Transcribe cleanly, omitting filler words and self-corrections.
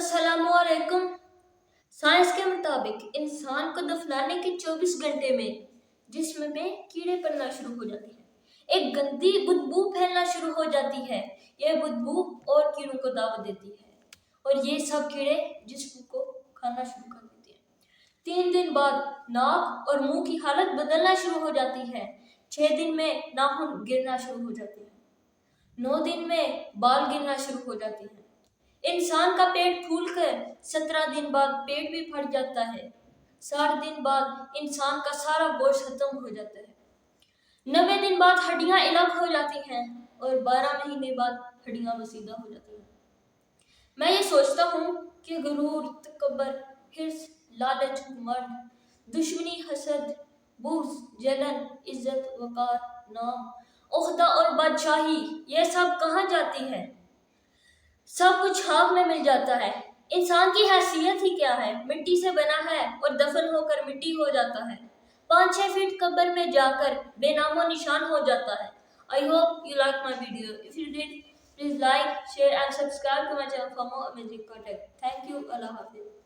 अस्सलाम वालेकुम। साइंस के मुताबिक इंसान को दफनाने के 24 घंटे में जिस्म में कीड़े पड़ना शुरू हो जाते हैं। एक गंदी बदबू फैलना शुरू हो जाती है। यह बदबू और कीड़ों को दावत देती है और ये सब कीड़े जिस्म को खाना शुरू कर देते हैं। 3 दिन बाद नाक और मुंह की हालत बदलना शुरू हो जाती है। 6 दिन में नाखून गिरना शुरू हो जाते हैं। 9 दिन में बाल गिरना शुरू हो जाते हैं। इंसान का पेट फूलकर 17 दिन बाद पेट भी फट जाता है। 60 दिन बाद इंसान का सारा गोश्त खत्म हो जाता है। 90 दिन बाद हड्डियां अलग हो जाती हैं और 12 महीने बाद हड्डियां वसीदा हो जाती हैं। मैं ये सोचता हूँ कि गुरूर, तकब्बर, हिर्स, लालच, घमंड, दुश्मनी, हसद, बुग़्ज़, जलन, इज्जत, वक़ार, नाम, ओहदा और बादशाही ये सब कहाँ जाती है? सब कुछ खाक में मिल जाता है। इंसान की हैसियत ही क्या है? मिट्टी से बना है और दफन होकर मिट्टी हो जाता है। 5-6 फीट कब्र में जाकर बेनामो निशान हो जाता है। I hope you like my video. If you did, please like, share and subscribe to my channel for more amazing content. Thank you. Allah Hafiz.